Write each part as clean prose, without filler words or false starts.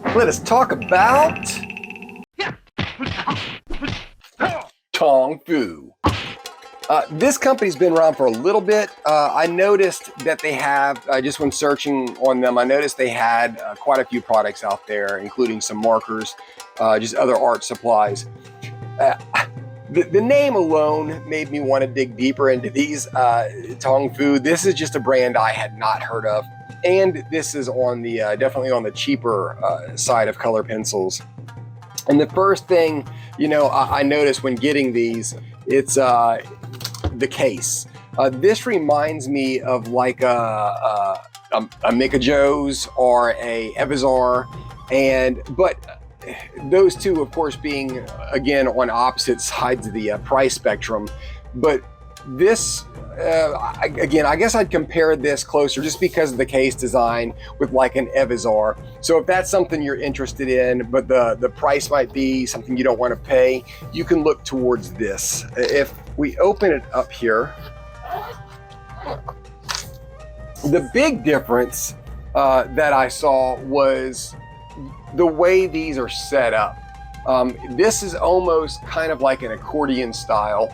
Let us talk about Tongfu. This company's been around for a little bit. I noticed that they have, just when searching on them, I noticed they had quite a few products out there, including some markers, just other art supplies. The name alone made me want to dig deeper into these Tongfu. This is just a brand I had not heard of. And this is on the definitely on the cheaper side of color pencils. And the first thing, I noticed when getting these, it's the case. This reminds me of like a Mika Joe's or a Evazar, but those two, of course, being again on opposite sides of the price spectrum. But this, again, I guess I'd compare this closer just because of the case design with like an Evazar. So if that's something you're interested in, but the price might be something you don't want to pay, you can look towards this. If we open it up here, the big difference that I saw was the way these are set up. This is almost kind of like an accordion style.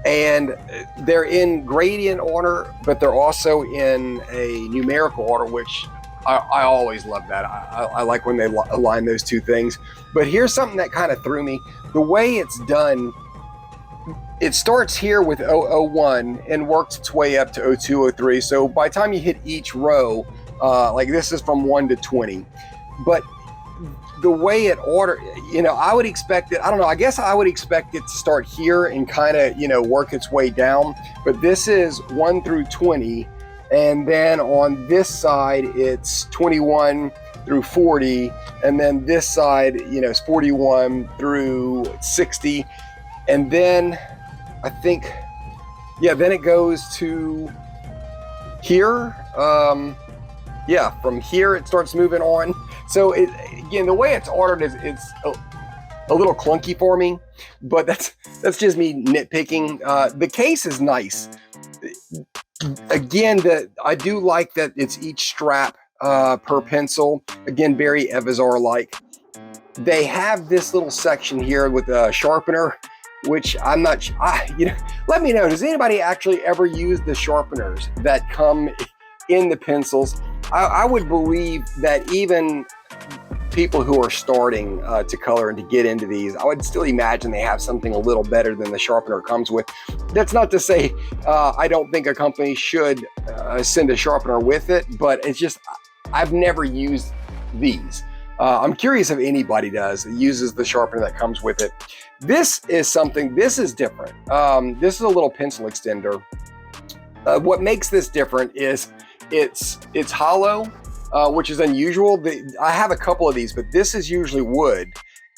And they're in gradient order, but they're also in a numerical order, which I always love that. I like when they align those two things. But here's something that kind of threw me. The way it's done, it starts here with 001 and works its way up to 02, 03. So by the time you hit each row, like this is from 1 to 20. But the way it ordered, I would expect it, I don't know, I guess I would expect it to start here and kind of, work its way down. But this is 1 through 20. And then on this side, it's 21 through 40. And then this side, is 41 through 60. And then I think, then it goes to here. From here it starts moving on. So again, the way it's ordered is it's a little clunky for me, but that's just me nitpicking. The case is nice. Again, I do like that it's each strap per pencil. Again, very Evazar-like. They have this little section here with a sharpener, which I'm not. Let me know. Does anybody actually ever use the sharpeners that come in the pencils? I would believe that even people who are starting to color and to get into these, I would still imagine they have something a little better than the sharpener comes with. That's not to say I don't think a company should send a sharpener with it, but it's just, I've never used these. I'm curious if anybody uses the sharpener that comes with it. This is different. This is a little pencil extender. What makes this different is it's hollow, which is unusual. I have a couple of these, but this is usually wood.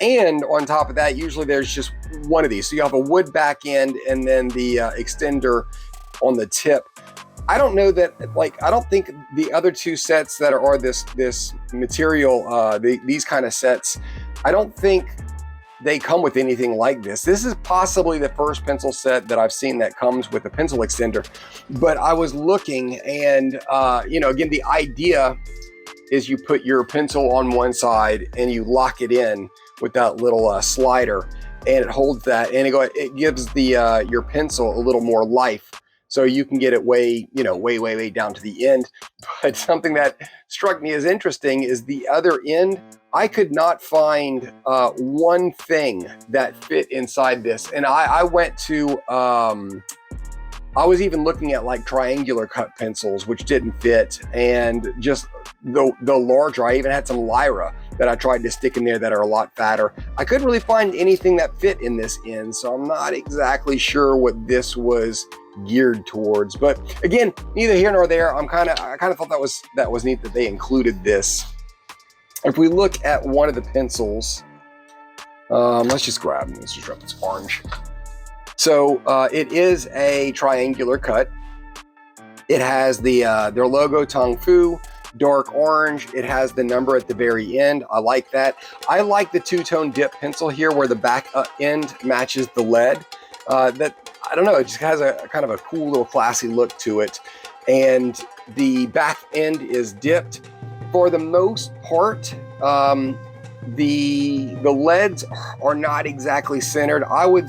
And on top of that, usually there's just one of these. So you have a wood back end and then the extender on the tip. I don't know that, I don't think the other two sets that are this material, these kind of sets, I don't think they come with anything like this. This is possibly the first pencil set that I've seen that comes with a pencil extender. But I was looking and, again, the idea is you put your pencil on one side and you lock it in with that little slider, and it holds that, and it gives the your pencil a little more life. So you can get it way down to the end. But something that struck me as interesting is the other end. I could not find one thing that fit inside this. And I went to, I was even looking at like triangular cut pencils, which didn't fit. And just the larger, I even had some Lyra that I tried to stick in there that are a lot fatter. I couldn't really find anything that fit in this end. So I'm not exactly sure what this was geared towards. But again, neither here nor there. I kind of thought that was neat that they included this. If we look at one of the pencils, let's just grab this orange. So it is a triangular cut. It has their logo, Tongfu, dark orange. It has the number at the very end. I like that. I like the two-tone dip pencil here where the back end matches the lead. I don't know, it just has a kind of a cool little classy look to it. And the back end is dipped. For the most part, The leads are not exactly centered. I would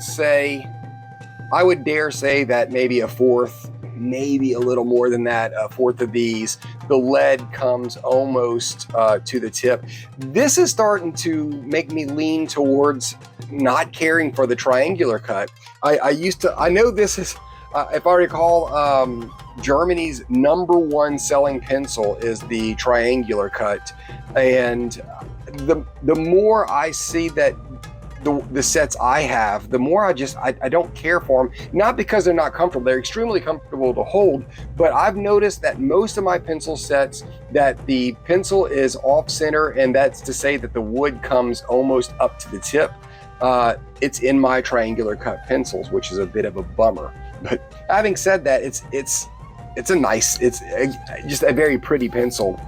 dare say that maybe a fourth, maybe a little more than that, a fourth of these, the lead comes almost to the tip. This is starting to make me lean towards not caring for the triangular cut. I know this is, if I recall, Germany's #1 selling pencil is the triangular cut. And the more I see that the sets I have, the more I don't care for them. Not because they're not comfortable, they're extremely comfortable to hold, but I've noticed that most of my pencil sets, that the pencil is off center, and that's to say that the wood comes almost up to the tip. It's in my triangular cut pencils, which is a bit of a bummer. But having said that, it's just a very pretty pencil.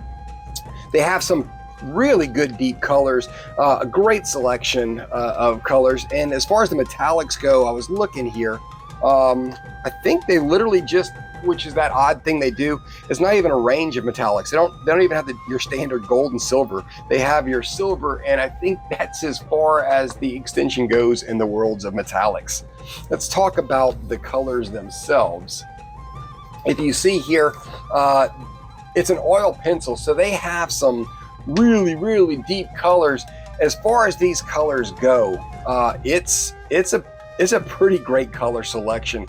They have some really good deep colors, a great selection of colors. And as far as the metallics go, I was looking here. I think they literally just, which is that odd thing they do, it's not even a range of metallics. They don't even have your standard gold and silver. They have your silver, and I think that's as far as the extension goes in the worlds of metallics. Let's talk about the colors themselves. If you see here, it's an oil pencil, so they have some really, really deep colors. As far as these colors go, it's a pretty great color selection.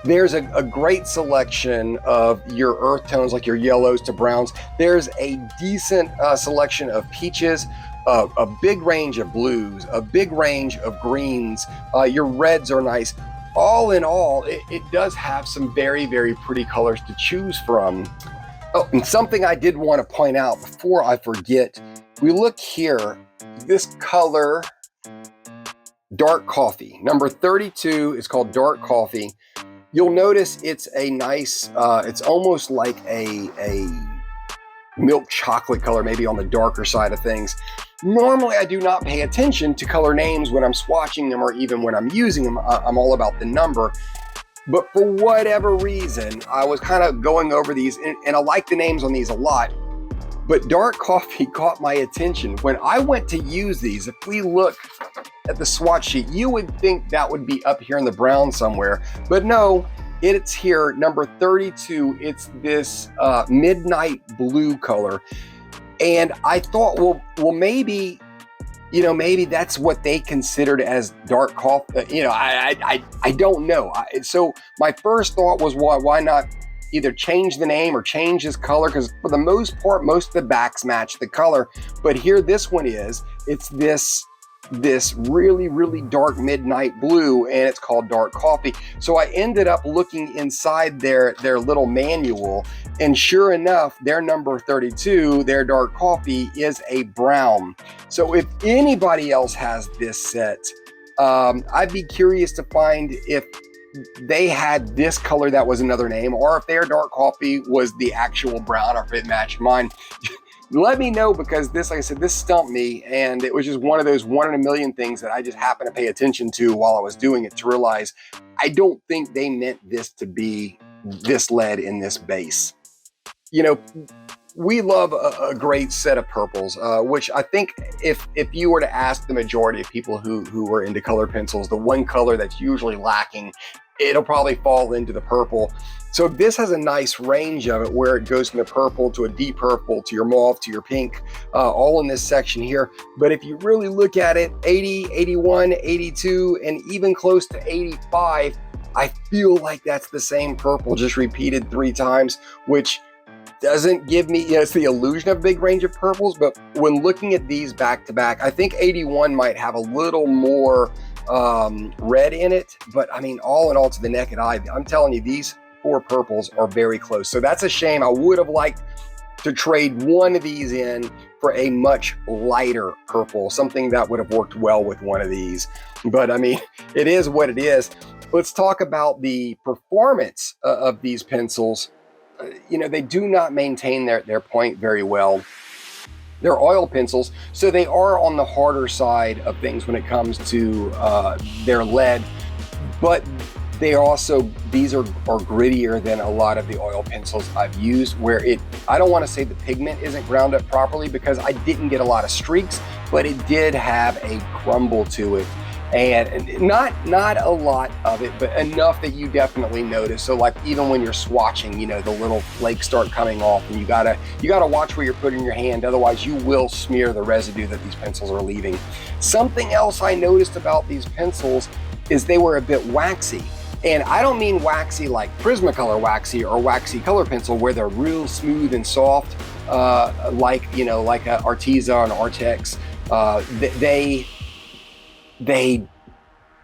There's a great selection of your earth tones, like your yellows to browns. There's a decent selection of peaches, a big range of blues, a big range of greens. Your reds are nice. All in all, it does have some very, very pretty colors to choose from. Oh, and something I did want to point out before I forget, we look here, this color, dark coffee, number 32 is called dark coffee. You'll notice it's a nice, it's almost like a milk chocolate color, maybe on the darker side of things. Normally, I do not pay attention to color names when I'm swatching them or even when I'm using them. I'm all about the number. But for whatever reason, I was kind of going over these, and I like the names on these a lot. But dark coffee caught my attention. When I went to use these, if we look at the swatch sheet, you would think that would be up here in the brown somewhere. But no, it's here, number 32. It's this midnight blue color. And I thought, well, maybe, maybe that's what they considered as dark coffee. I don't know. So my first thought was, why not either change the name or change this color? Because for the most part, most of the backs match the color. But here, this one it's this really, really dark midnight blue, and it's called dark coffee. So I ended up looking inside their little manual, and sure enough, their number 32, their dark coffee, is a brown. So if anybody else has this set, I'd be curious to find if they had this color that was another name, or if their dark coffee was the actual brown, or if it matched mine. Let me know, because this, like I said, this stumped me, and it was just one of those 1 in a million things that I just happened to pay attention to while I was doing it, to realize I don't think they meant this to be this lead in this base. We love a great set of purples, which I think if you were to ask the majority of people who are into color pencils, the one color that's usually lacking, it'll probably fall into the purple. So this has a nice range of it, where it goes from the purple to a deep purple to your mauve to your pink, all in this section here. But if you really look at it, 80, 81, 82, and even close to 85, I feel like that's the same purple, just repeated 3 times, which doesn't give me, it's the illusion of a big range of purples. But when looking at these back to back, I think 81 might have a little more red in it. But I mean, all in all, to the naked eye, I'm telling you, these 4 purples are very close. So that's a shame. I would have liked to trade one of these in for a much lighter purple, something that would have worked well with one of these. But I mean, it is what it is. Let's talk about the performance of these pencils. They do not maintain their point very well. They're oil pencils, so they are on the harder side of things when it comes to their lead, but these are grittier than a lot of the oil pencils I've used, where I don't want to say the pigment isn't ground up properly, because I didn't get a lot of streaks, but it did have a crumble to it. And not a lot of it, but enough that you definitely notice. So like even when you're swatching, you know, the little flakes start coming off, and you gotta watch where you're putting your hand, otherwise you will smear the residue that these pencils are leaving. Something else I noticed about these pencils is they were a bit waxy. And I don't mean waxy like Prismacolor waxy or waxy color pencil where they're real smooth and soft, like, you know, like a Arteza and Artex. They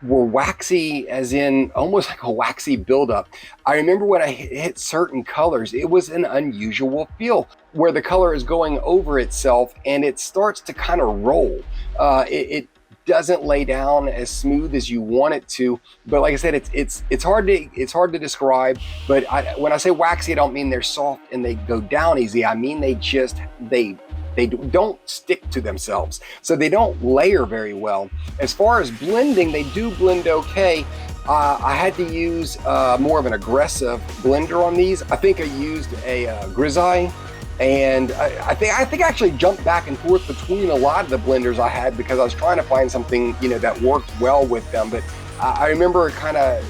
were waxy, as in almost like a waxy buildup. I remember when I hit certain colors, it was an unusual feel where the color is going over itself and it starts to kind of roll. It doesn't lay down as smooth as you want it to, but like I said, it's hard to describe. But when I say waxy, I don't mean they're soft and they go down easy. I mean they don't stick to themselves, so they don't layer very well. As far as blending, they do blend okay. I had to use more of an aggressive blender on these. I think I used a Grizaye, and I think I actually jumped back and forth between a lot of the blenders I had because I was trying to find something, you know, that worked well with them. But I remember kind of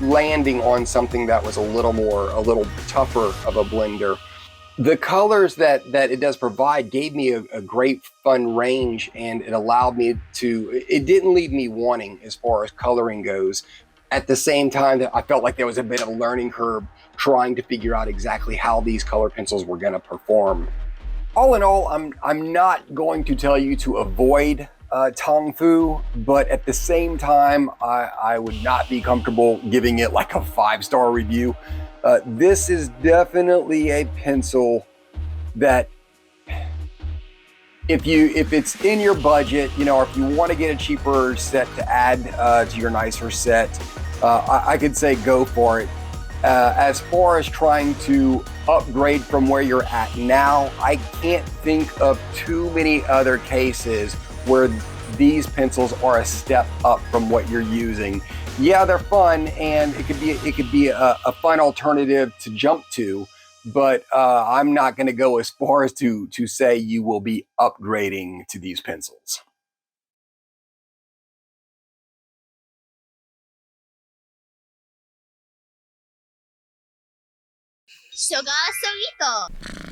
landing on something that was a little tougher of a blender. The colors that it does provide gave me a great fun range, and it allowed me to, it didn't leave me wanting as far as coloring goes. At the same time, I felt like there was a bit of a learning curve trying to figure out exactly how these color pencils were going to perform. All in all, I'm not going to tell you to avoid Tongfu, but at the same time, I would not be comfortable giving it like a 5-star review. This is definitely a pencil that if it's in your budget, you know, or if you want to get a cheaper set to add to your nicer set, I could say go for it. As far as trying to upgrade from where you're at now, I can't think of too many other cases where these pencils are a step up from what you're using. Yeah, they're fun, and it could be a fun alternative to jump to, but I'm not going to go as far as to say you will be upgrading to these pencils. Sugar Sawito.